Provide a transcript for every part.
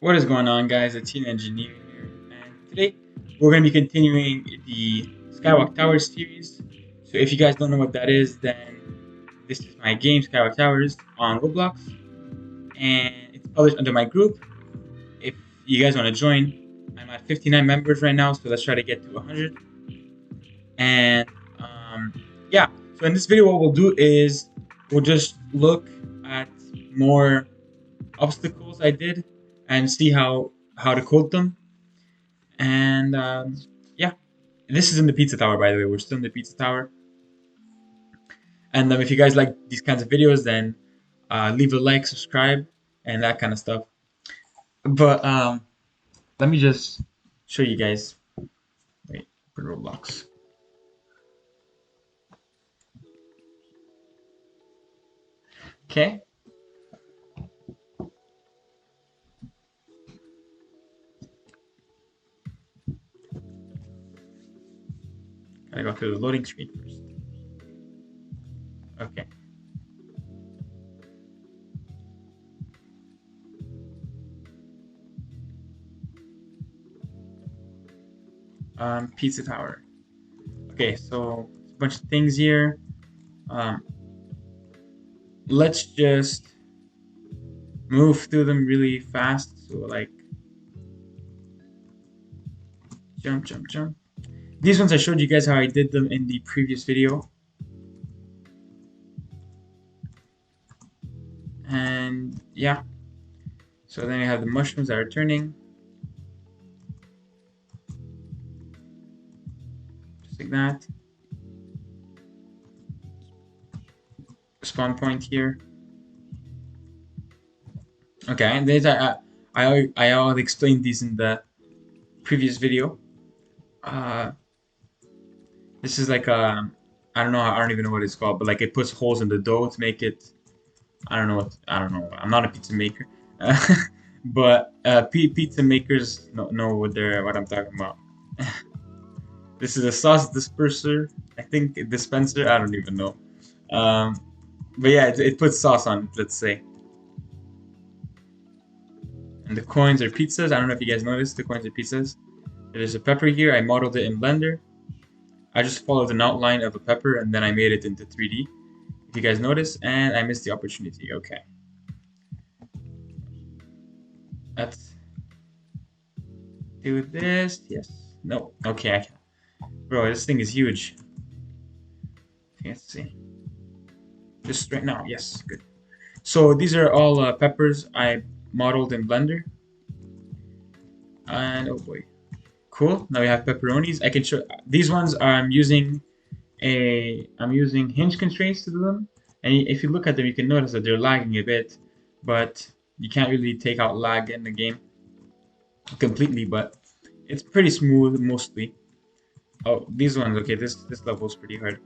What is going on, guys? It's Teen Engineer here, and today we're going to be continuing the Skywalk Towers series. So, if you guys don't know what that is, then this is my game, Skywalk Towers, on Roblox, and it's published under my group. If you guys want to join, I'm at 59 members right now, so let's try to get to 100. And um, yeah, so in this video, what we'll do is we'll just look at more obstacles I did and see how to code them. And yeah, this is in the pizza tower, by the way. We're still in the pizza tower. And if you guys like these kinds of videos, then leave a like, subscribe, and that kind of stuff. But let me just show you guys. Wait, put Roblox. Okay. Gotta go through the loading screen first. Okay. Pizza tower. Okay, so a bunch of things here. Um, let's just move through them really fast. So like jump, jump, jump. These ones I showed you guys how I did them in the previous video. And yeah. So then you have the mushrooms that are turning. Just like that. Spawn point here. Okay, and these I already explained these in the previous video. This is like a, I don't know, I don't even know what it's called, but like it puts holes in the dough to make it. I don't know what, I don't know. I'm not a pizza maker, but pizza makers know what I'm talking about. This is a sauce disperser, I think dispenser. I don't even know. Um, but yeah, it puts sauce on it, let's say. And the coins are pizzas. I don't know if you guys noticed, the coins are pizzas. There's a pepper here. I modeled it in Blender. I just followed an outline of a pepper and then I made it into 3D. If you guys notice, and I missed the opportunity. Okay. Let's do this. Yes. No. Okay, I can. Bro, this thing is huge. Let's see. Just right now. Yes, good. So these are all peppers I modeled in Blender. And oh boy. Cool. Now we have pepperonis. I can show these ones I'm using Hinge constraints to do them. And if you look at them, you can notice that they're lagging a bit, but you can't really take out lag in the game completely, but it's pretty smooth mostly. Oh, these ones, okay, this level is pretty hard.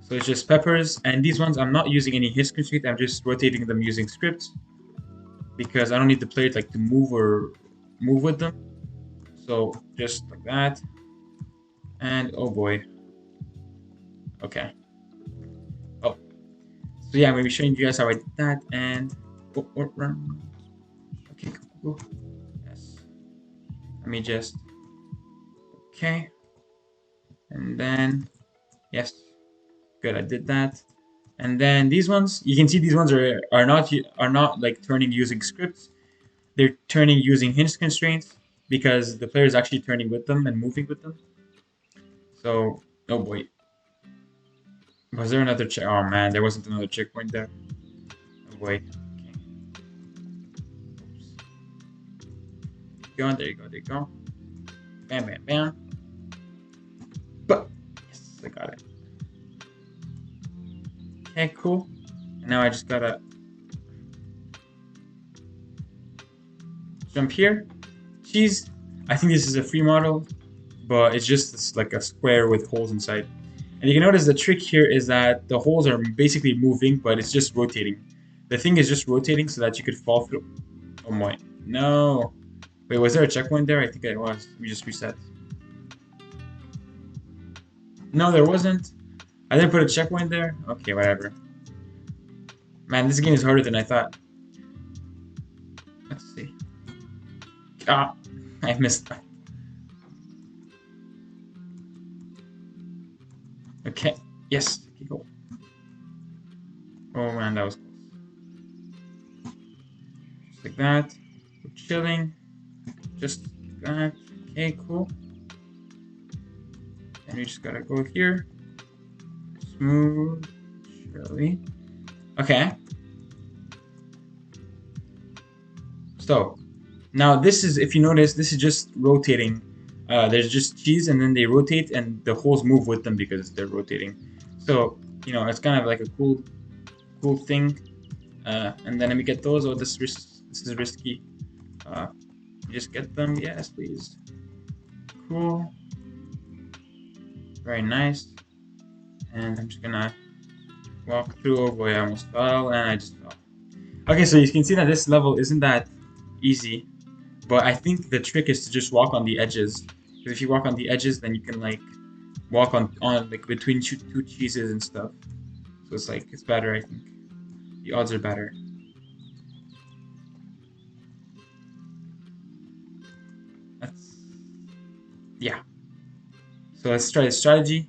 So it's just peppers, and these ones I'm not using any Hinge constraint. I'm just rotating them using scripts because I don't need the player to move or move with them. So just like that. And oh boy. Okay. Oh. So yeah, I'm gonna be showing you guys how I did that and run. Okay, cool. Yes. Let me just okay. And then yes. Good, I did that. And then these ones, you can see these ones are not like turning using scripts. They're turning using Hinge constraints because the player is actually turning with them and moving with them. So, oh boy. Was there another check? Oh man, there wasn't another checkpoint there. Oh boy. Okay. Oops. There you go, there you go. Bam, bam, bam. But, yes, I got it. Okay, cool. And now I just gotta jump here. Cheese. I think this is a free model, but it's just like a square with holes inside. And you can notice the trick here is that the holes are basically moving, but it's just rotating. The thing is just rotating so that you could fall through. Oh my, no. Wait, was there a checkpoint there? I think it was. Let me just reset. No, there wasn't. I didn't put a checkpoint there? Okay, whatever. Man, this game is harder than I thought. Let's see. Ah, I missed. Okay. Yes. Okay, go. Oh man, that was close. Just like that. We're chilling. Just like that. Okay, cool. And we just gotta go here. Smooth. Surely. Okay. So now this is, if you notice, this is just rotating. There's just cheese, and then they rotate, and the holes move with them because they're rotating. So it's kind of like a cool thing. And then let me get those. Oh, this is risky. Uh, just get them. Yes, please. Cool. Very nice. And I'm just gonna walk through. Oh boy, I almost fell, and I just fell. Okay, so you can see that this level isn't that easy, but I think the trick is to just walk on the edges. Because if you walk on the edges, then you can like walk on like between two cheeses and stuff. So it's like it's better, I think. The odds are better. That's yeah. So let's try the strategy.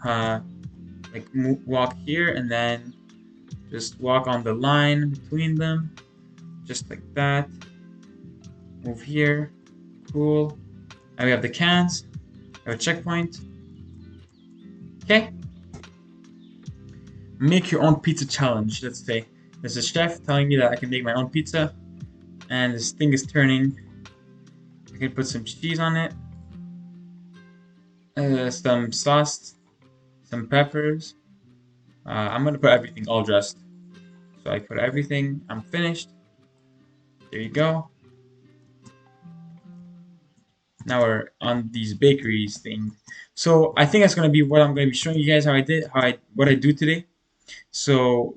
Like walk here and then just walk on the line between them, just like that. Move here. Cool. And we have the cans. We have a checkpoint. Okay. Make your own pizza challenge. Let's say there's a chef telling me that I can make my own pizza, and this thing is turning. I can put some cheese on it, some sauce, some peppers. I'm gonna put everything all dressed. So I put everything. I'm finished. There you go. Now we're on these bakeries thing. So I think that's gonna be what I'm gonna be showing you guys what I do today. So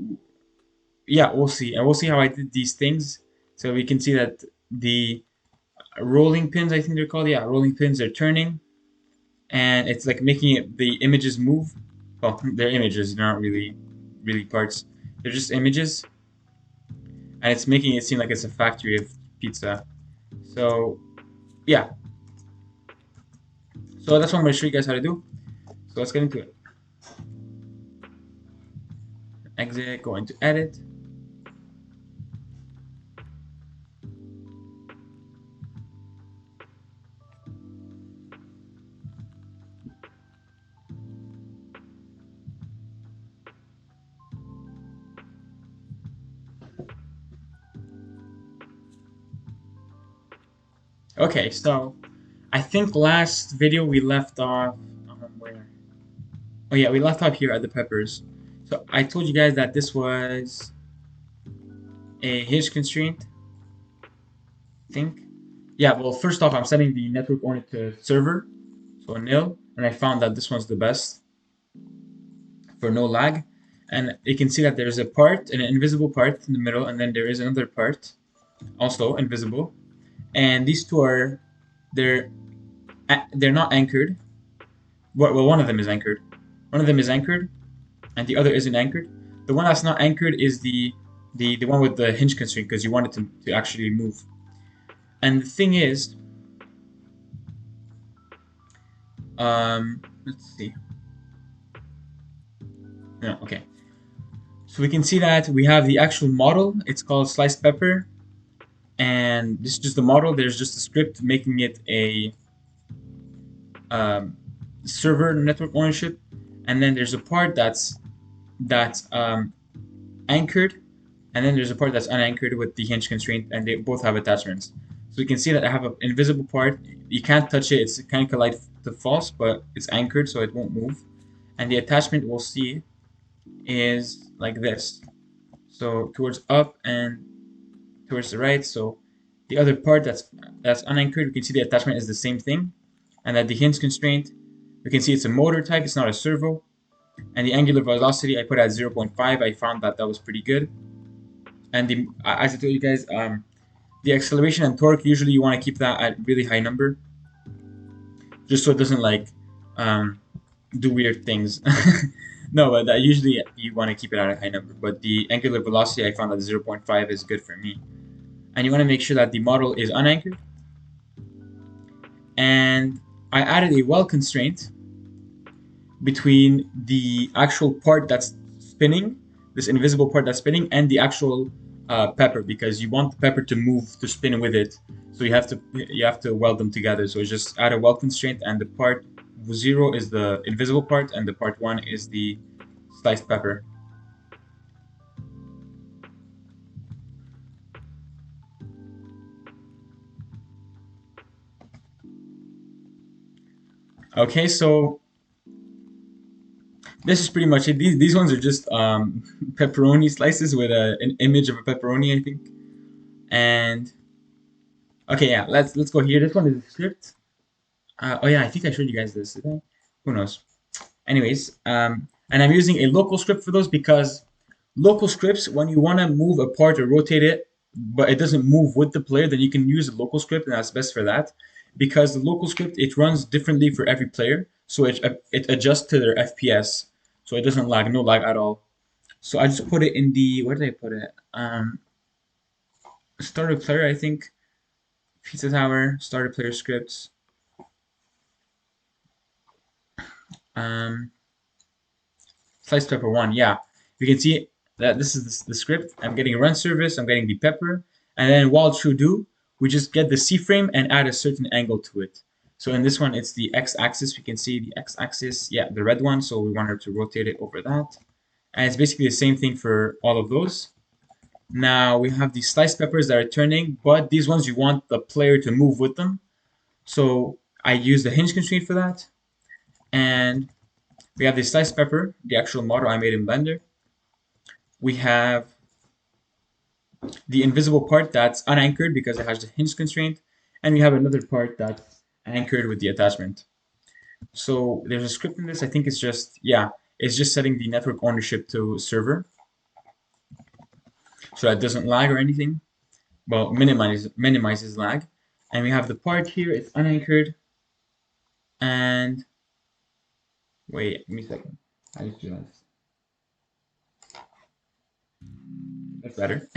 yeah, we'll see, and we'll see how I did these things. So we can see that the rolling pins, I think they're called, yeah, rolling pins are turning, and it's like making the images move. Well, they're images, they're not really parts. They're just images, and it's making it seem like it's a factory of pizza. So yeah, so that's what I'm gonna show you guys how to do. So let's get into it. Exit, go into edit. Okay, so I think last video we left off where? Oh yeah, we left off here at the peppers. So I told you guys that this was a Hinge constraint, I think. Yeah, well, first off, I'm setting the network only to server, so nil, and I found that this one's the best for no lag. And you can see that there's a part, an invisible part in the middle, and then there is another part, also invisible. And these two are, they're they're not anchored. Well, one of them is anchored. One of them is anchored, and the other isn't anchored. The one that's not anchored is the one with the hinge constraint because you want it to actually move. And the thing is, let's see. No, okay. So we can see that we have the actual model. It's called sliced pepper, and this is just the model. There's just a script making it a server network ownership, and then there's a part that's anchored, and then there's a part that's unanchored with the hinge constraint, and they both have attachments. So you can see that I have an invisible part. You can't touch it. It's kind of collide to false, but it's anchored, so it won't move. And the attachment we'll see is like this. So towards up and towards the right. So the other part that's unanchored, we can see the attachment is the same thing, and that the hinge constraint, we can see it's a motor type. It's not a servo. And the angular velocity I put at 0.5. I found that was pretty good. And as I told you guys, the acceleration and torque, usually you want to keep that at really high number, just so it doesn't like do weird things. No, but usually you want to keep it at a high number. But the angular velocity I found at 0.5 is good for me. And you want to make sure that the model is unanchored. and I added a well constraint between the actual part that's spinning, this invisible part that's spinning, and the actual pepper, because you want the pepper to move to spin with it. So you have to weld them together. So it's just add a weld constraint, and the part 0 is the invisible part, and the part 1 is the sliced pepper. Okay, so this is pretty much it. These ones are just pepperoni slices with an image of a pepperoni, I think. And okay, yeah, let's go here. This one is a script. Oh yeah, I think I showed you guys this. Did I? Who knows? Anyways, and I'm using a local script for those because local scripts, when you want to move a part or rotate it, but it doesn't move with the player, then you can use a local script, and that's best for that. Because the local script, it runs differently for every player, so it adjusts to their FPS, so it doesn't lag, no lag at all. So I just put it in the, where did I put it? Starter player, I think. Pizza Tower, starter player scripts. Um, Sliced pepper 1, yeah. You can see that this is the script. I'm getting run service, I'm getting the pepper, and then while true do, we just get the C-frame and add a certain angle to it. So in this one, it's the x-axis. We can see the x-axis, yeah, the red one, so we want her to rotate it over that. And it's basically the same thing for all of those. Now we have the sliced peppers that are turning, but these ones you want the player to move with them. So I use the hinge constraint for that. And we have the sliced pepper, the actual model I made in Blender. We have the invisible part that's unanchored because it has the hinge constraint. And we have another part that's anchored with the attachment. So there's a script in this. I think it's just, yeah, it's just setting the network ownership to server. So that doesn't lag or anything. Well, minimizes lag. And we have the part here, it's unanchored. And wait, give me a second. I just realized. That's better.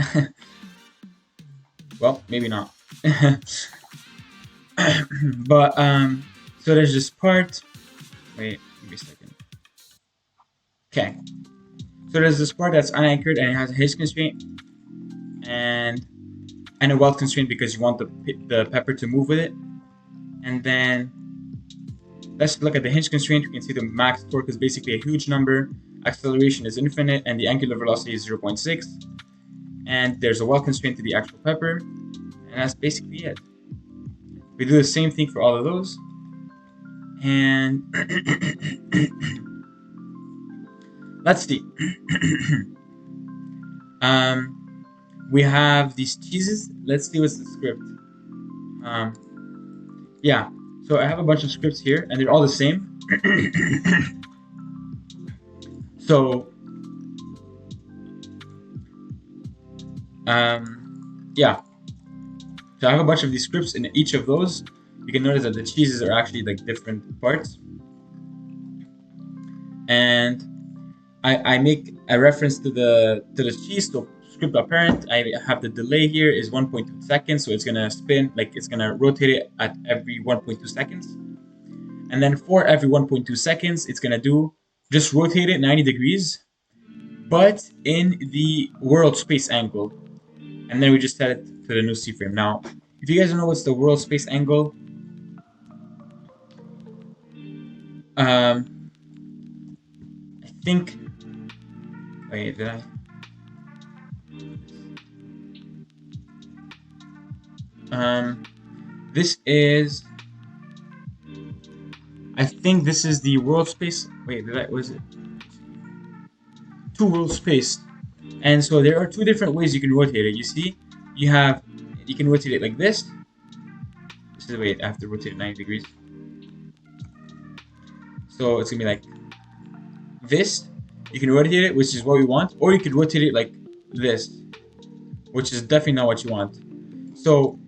Well, maybe not. But so there's this part. Wait, give me a second. Okay. So there's this part that's unanchored and it has a hinge constraint and a weld constraint because you want the pepper to move with it. And then let's look at the hinge constraint. You can see the max torque is basically a huge number, acceleration is infinite, and the angular velocity is 0.6. And there's a weld constraint to the actual pepper, and that's basically it. We do the same thing for all of those. And let's see. We have these cheeses. Let's see what's the script. Yeah, so I have a bunch of scripts here, and they're all the same. So, yeah. So I have a bunch of these scripts in each of those. You can notice that the cheeses are actually like different parts. And I make a reference to the cheese. So script apparent, I have the delay here is 1.2 seconds, so it's gonna spin, like it's gonna rotate it at every 1.2 seconds. And then for every 1.2 seconds, it's gonna do just rotate it 90 degrees, but in the world space angle. And then we just set it to the new C-frame. Now, if you guys don't know what's the world space angle, I think. Wait, did I? This is. I think this is the world space. Wait, was it? Two world space. And so there are two different ways you can rotate it. You see, you can rotate it like this. This is, wait, I have to rotate it 90 degrees. So it's gonna be like this. You can rotate it, which is what we want, or you could rotate it like this, which is definitely not what you want. So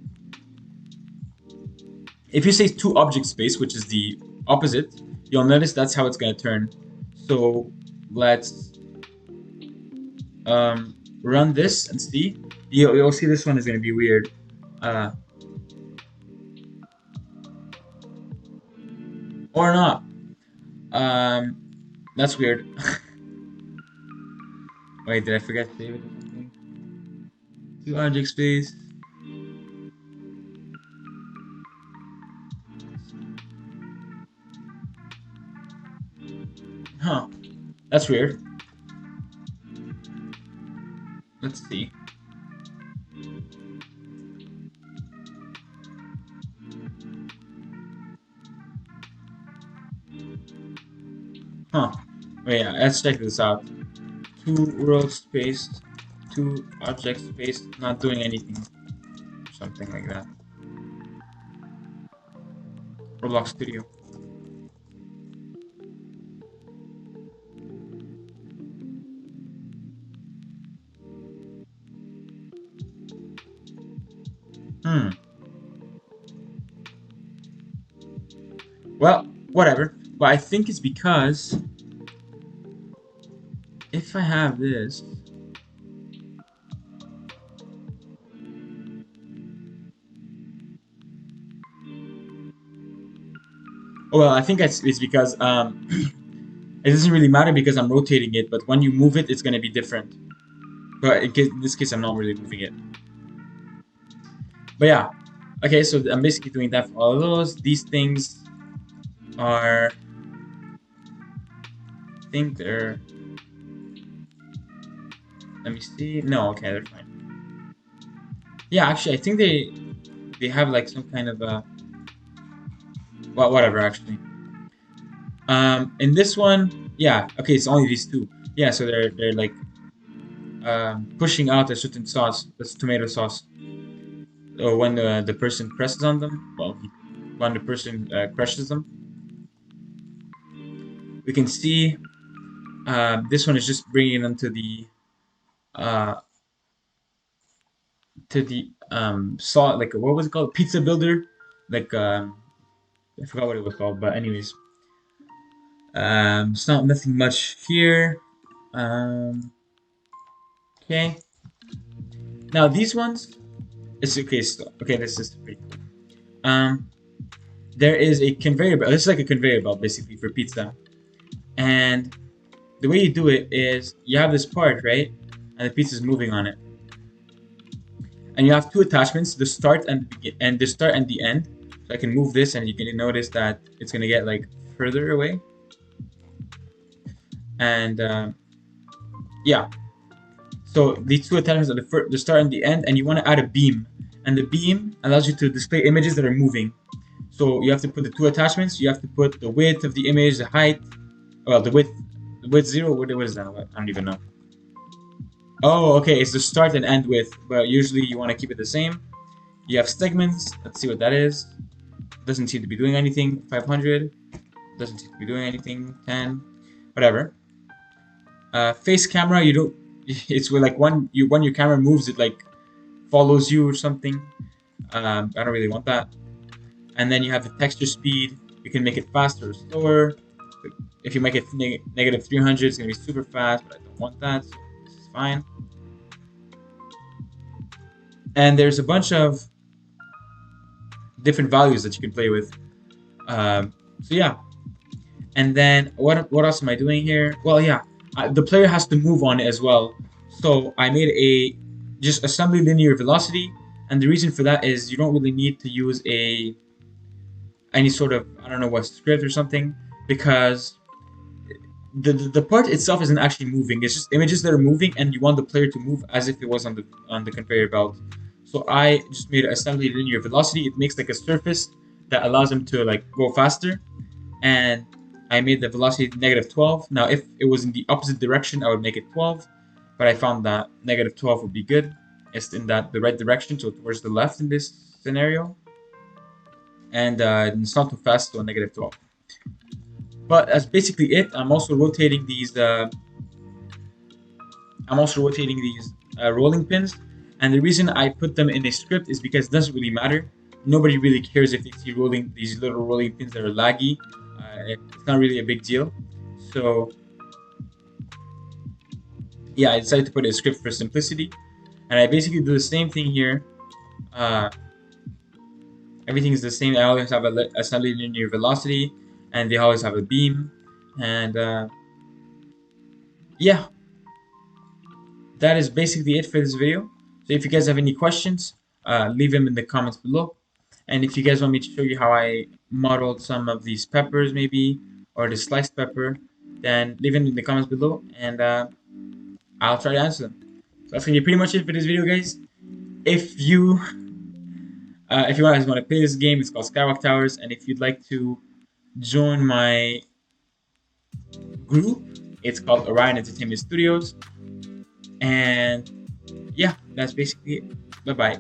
if you say two object space, which is the opposite, you'll notice that's how it's gonna turn. So let's run this and see. You'll see this one is gonna be weird. or not. That's weird. Wait, did I forget to save it or something? To object space. Huh. That's weird. Let's see. Huh. Wait, yeah, let's check this out. To world space, to object space, not doing anything. Something like that. Roblox Studio. Hmm. Well, whatever. But I think it's because if I have this, oh, well, I think it's because it doesn't really matter because I'm rotating it, but when you move it, it's gonna be different. But in this case, I'm not really moving it. But yeah, okay. So I'm basically doing that for all of those. These things are, I think they're. Let me see. No, okay, they're fine. Yeah, actually, I think they have like some kind of a. Well, whatever. Actually, in this one, yeah. Okay, it's only these two. Yeah, so they're like pushing out a certain sauce. That's tomato sauce. Or when the person presses on them, well, when the person crushes them, we can see this one is just bringing them uh, to the saw, like, what was it called, pizza builder, like I forgot what it was called, but anyways, it's not nothing much here. Okay, now these ones, it's okay. So, okay, this is pretty cool. There is a conveyor belt. This is like a conveyor belt basically for pizza, and the way you do it is you have this part, right, and the pizza is moving on it, and you have two attachments: the start and the start and the end. So I can move this, and you can notice that it's gonna get like further away, and yeah. So these two attachments are the start and the end, and you want to add a beam, and the beam allows you to display images that are moving. So you have to put the two attachments. You have to put the width of the image, the height. Well, the width zero. What is that? I don't even know. Oh, okay. It's the start and end width, but usually you want to keep it the same. You have segments. Let's see what that is. Doesn't seem to be doing anything. 500. Doesn't seem to be doing anything. 10. Whatever. Face camera. You don't. It's where like when your camera moves, it like follows you or something. I don't really want that. And then you have the texture speed. You can make it faster or slower. If you make it negative 300, it's gonna be super fast, but I don't want that, so this is fine. And there's a bunch of different values that you can play with. So yeah. And then what else am I doing here? Well, yeah, the player has to move on it as well. So I made a just assembly linear velocity, and the reason for that is you don't really need to use any sort of, I don't know what, script or something, because the part itself isn't actually moving. It's just images that are moving, and you want the player to move as if it was on the conveyor belt. So I just made an assembly linear velocity. It makes like a surface that allows them to like go faster, and I made the velocity negative 12. Now, if it was in the opposite direction, I would make it 12, but I found that negative 12 would be good. It's in the right direction, so towards the left in this scenario, and it's not too fast, so negative 12. But that's basically it. I'm also rotating these. Rolling pins, and the reason I put them in a script is because it doesn't really matter. Nobody really cares if they see these little rolling pins that are laggy. It's not really a big deal. So yeah, I decided to put a script for simplicity, and I basically do the same thing here. Everything is the same. I always have a assembly linear velocity, and they always have a beam. And yeah, that is basically it for this video. So if you guys have any questions, leave them in the comments below. And if you guys want me to show you how I modeled some of these peppers, maybe, or the sliced pepper, then leave them in the comments below, and I'll try to answer them. So that's gonna be pretty much it for this video, guys. If you guys want to play this game, it's called Skywalk Towers, and if you'd like to join my group, it's called Orion Entertainment Studios. And yeah, that's basically it. Bye bye.